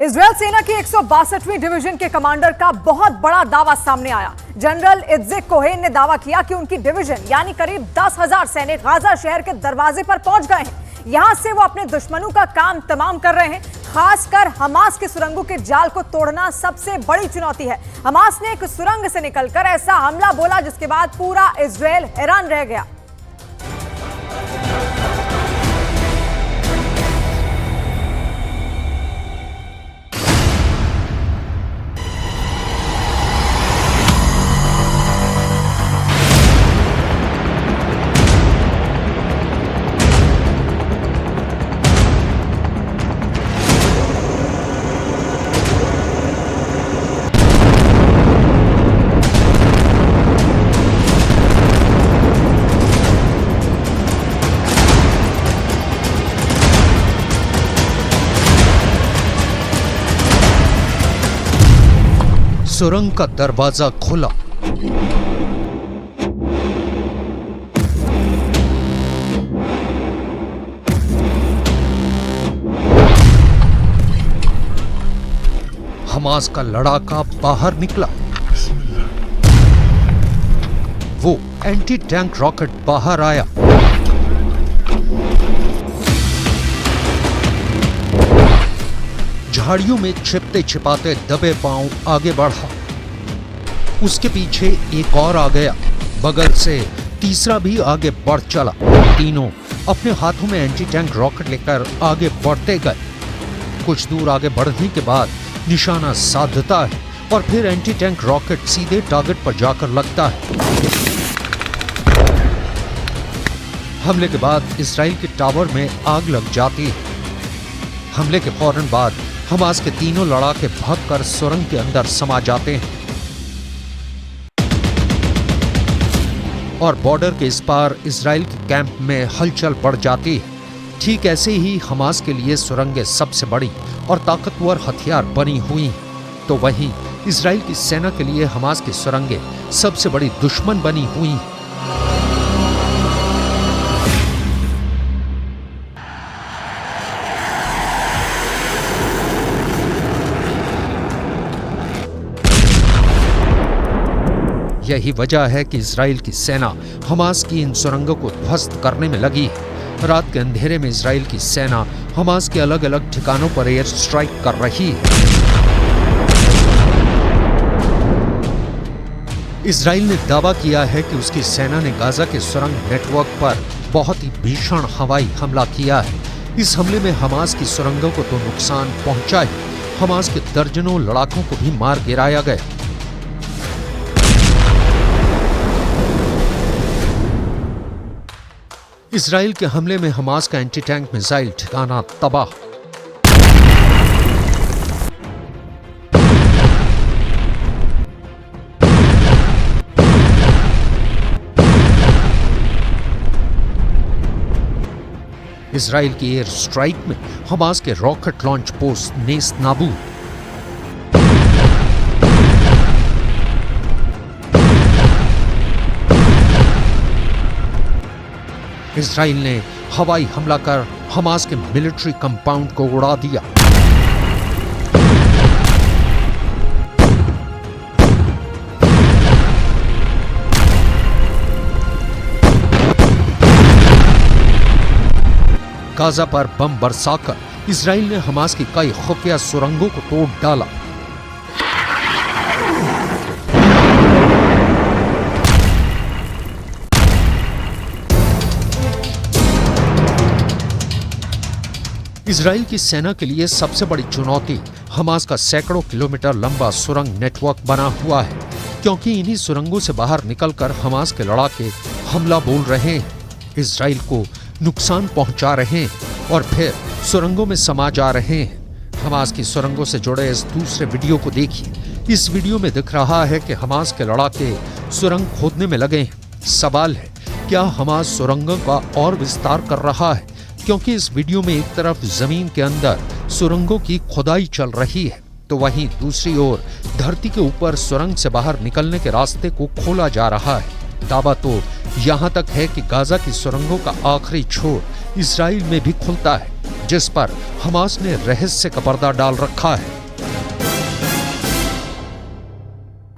Israel सेना की 162वीं division के कमांडर का बहुत बड़ा दावा सामने आया। जनरल इत्ज़िक कोहेन ने दावा किया कि उनकी डिवीजन यानी करीब 10,000 सैनिक गाजा शहर के दरवाजे पर पहुंच गए हैं। यहां से वो अपने दुश्मनों का काम तमाम कर रहे हैं। खासकर हमास के सुरंगों के जाल को तोड़ना सबसे बड़ी चुनौती है। हमास ने एक सुरंग से निकलकर ऐसा हमला बोला जिसके बाद पूरा इजरायल हैरान रह गया। सुरंग का दरवाजा खुला। हमास का लड़ाका बाहर निकला। वो एंटी टैंक रॉकेट बाहर आया। झाड़ियों में छिपते छिपाते दबे पांव आगे बढ़ा। उसके पीछे एक और आ गया। बगल से तीसरा भी आगे बढ़ चला। तीनों अपने हाथों में एंटी टैंक रॉकेट लेकर आगे बढ़ते गए। कुछ दूर आगे बढ़ने के बाद निशाना साधता है और फिर एंटी टैंक रॉकेट सीधे टारगेट पर जाकर लगता है। हमले के बाद इजराइल के टावर में आग लग जाती है। हमले के फौरन बाद हमास के तीनों लड़ाके भागकर सुरंग के अंदर समा जाते हैं और बॉर्डर के इस पार इजराइल के कैंप में हलचल बढ़ जाती है। ठीक ऐसे ही हमास के लिए सुरंगें सबसे बड़ी और ताकतवर हथियार बनी हुई हैं, तो वहीं इजराइल की सेना के लिए हमास की सुरंगें सबसे बड़ी दुश्मन बनी हुई हैं। यही वजह है कि इजराइल की सेना हमास की इन सुरंगों को ध्वस्त करने में लगी है। रात के अंधेरे में इजराइल की सेना हमास के अलग अलग ठिकानों पर एयर स्ट्राइक कर रही है। इजराइल ने दावा किया है कि उसकी सेना ने गाजा के सुरंग नेटवर्क पर बहुत ही भीषण हवाई हमला किया है। इस हमले में हमास की सुरंगों को तो नुकसान पहुंचा ही, हमास के दर्जनों लड़ाकों को भी मार गिराया गया। इजराइल के हमले में हमास का एंटी टैंक मिसाइल ठिकाना तबाह। इजराइल की एयर स्ट्राइक में हमास के रॉकेट लॉन्च पोस्ट नेस्त नाबूद। इजराइल ने हवाई हमला कर हमास के मिलिट्री कंपाउंड को उड़ा दिया। गाजा पर बम बरसाकर इजराइल ने हमास की कई खुफिया सुरंगों को तोड़ डाला। इजराइल की सेना के लिए सबसे बड़ी चुनौती हमास का सैकड़ों किलोमीटर लंबा सुरंग नेटवर्क बना हुआ है, क्योंकि इन्हीं सुरंगों से बाहर निकलकर हमास के लड़ाके हमला बोल रहे हैं, इजराइल को नुकसान पहुंचा रहे हैं और फिर सुरंगों में समा जा रहे हैं। हमास की सुरंगों से जुड़े इस दूसरे वीडियो को देखिए। इस वीडियो में दिख रहा है कि हमास के लड़ाके सुरंग खोदने में लगे हैं। सवाल है, क्या हमास सुरंगों का और विस्तार कर रहा है? क्योंकि इस वीडियो में एक तरफ जमीन के अंदर सुरंगों की खुदाई चल रही है, तो वहीं दूसरी ओर धरती के ऊपर सुरंग से बाहर निकलने के रास्ते को खोला जा रहा है। दावा तो यहाँ तक है कि गाजा की सुरंगों का आखिरी छोर इजराइल में भी खुलता है। जिस पर हमास ने रहस्य का पर्दा डाल रखा है।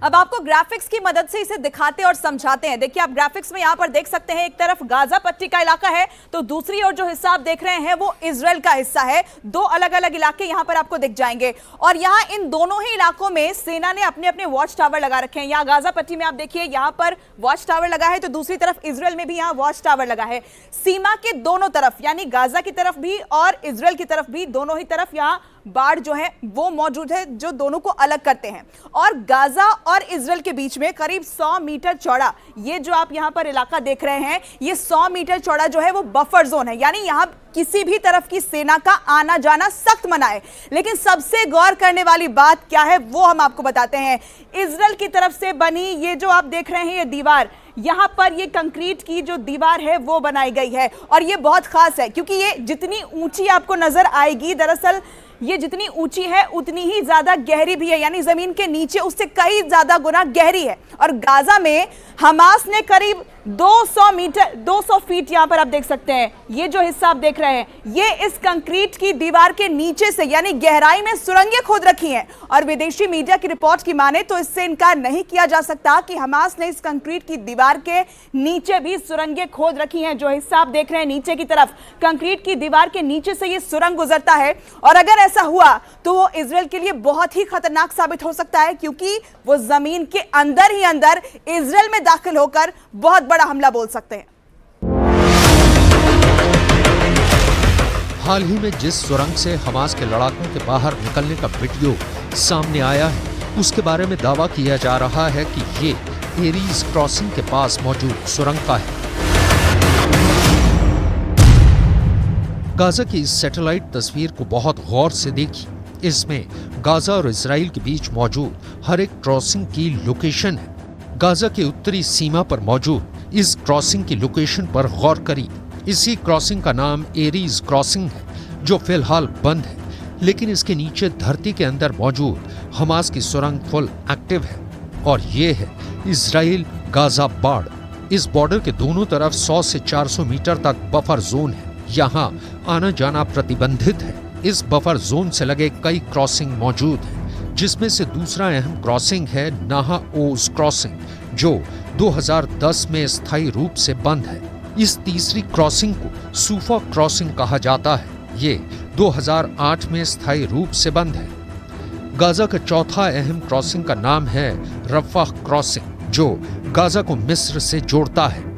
अब आपको ग्राफिक्स की मदद से इसे दिखाते और समझाते हैं। देखिए, आप ग्राफिक्स में यहां पर देख सकते हैं, एक तरफ गाजा पट्टी का इलाका है तो दूसरी ओर जो हिस्सा आप देख रहे हैं वो इजराइल का हिस्सा है। दो अलग अलग इलाके यहां पर आपको दिख जाएंगे और यहां इन दोनों ही इलाकों में सेना ने अपने अपने वॉच टावर लगा रखे हैं। यहां गाजा पट्टी में आप देखिए, यहां पर वॉच टावर लगा है तो दूसरी तरफ इजराइल में भी यहां वॉच टावर लगा है। सीमा के दोनों तरफ, यानी गाजा की तरफ भी और इजराइल की तरफ भी, दोनों ही तरफ यहां बाड़ जो है वो मौजूद है जो दोनों को अलग करते हैं। और गाजा और इजराइल के बीच में करीब 100 मीटर चौड़ा ये जो आप यहां पर इलाका देख रहे हैं, ये 100 मीटर चौड़ा जो है वो बफर जोन है, यानी यहां किसी भी तरफ की सेना का आना जाना सख्त मना है। लेकिन सबसे गौर करने वाली बात क्या है वो हम आपको बताते हैं। इजराइल की तरफ से बनी ये जो आप देख रहे हैं ये दीवार, यहां पर ये कंक्रीट की जो दीवार है वो बनाई गई है और ये बहुत खास है क्योंकि ये जितनी ऊंची आपको नजर आएगी, दरअसल ये जितनी ऊंची है उतनी ही ज्यादा गहरी भी है, यानी जमीन के नीचे उससे कई ज्यादा गुना गहरी है। और गाजा में हमास ने करीब 200 फीट यहां पर आप देख सकते हैं, ये जो हिस्सा आप देख रहे हैं ये इस कंक्रीट की दीवार के नीचे से यानी गहराई में सुरंगें खोद रखी हैं। और विदेशी मीडिया की रिपोर्ट की माने तो इससे इनकार नहीं किया जा सकता कि हमास ने इस कंक्रीट की दीवार के नीचे भी सुरंगें खोद रखी हैं। जो हिस्सा आप देख रहे हैं नीचे की तरफ, कंक्रीट की दीवार के नीचे से ये सुरंग गुजरता है और अगर ऐसा हुआ तो वो इजराइल के लिए बहुत ही खतरनाक साबित हो सकता है क्योंकि वो जमीन के अंदर ही अंदर इजराइल में दाखिल होकर बहुत बड़ा हमला बोल सकते हैं। हाल ही में जिस सुरंग से हमास के लड़ाकों के बाहर निकलने का वीडियो सामने आया है उसके बारे में दावा किया जा रहा है कि ये एरीज क्रॉसिंग के पास मौजूद सुरंग का है। गाजा की इस सैटेलाइट तस्वीर को बहुत गौर से देखिए। इसमें गाजा और इजराइल के बीच मौजूद हर एक क्रॉसिंग की लोकेशन है। गाजा की उत्तरी सीमा पर मौजूद इस क्रॉसिंग की लोकेशन पर गौर करिए। इसी क्रॉसिंग का नाम एरीज क्रॉसिंग है जो फिलहाल बंद है, लेकिन इसके नीचे धरती के अंदर मौजूद हमास की सुरंग फुल एक्टिव है और ये है इजराइल गाजा बॉर्डर। इस बॉर्डर के दोनों तरफ 100 से 400 मीटर तक बफर जोन है। यहाँ आना जाना प्रतिबंधित है। इस बफर जोन से लगे कई क्रॉसिंग मौजूद हैं, जिसमें से दूसरा अहम क्रॉसिंग है नाहा ओज क्रॉसिंग जो 2010 में स्थायी रूप से बंद है। इस तीसरी क्रॉसिंग को सूफा क्रॉसिंग कहा जाता है। ये 2008 में स्थायी रूप से बंद है। गाजा का चौथा अहम क्रॉसिंग का नाम है रफाह क्रॉसिंग जो गाजा को मिस्र से जोड़ता है।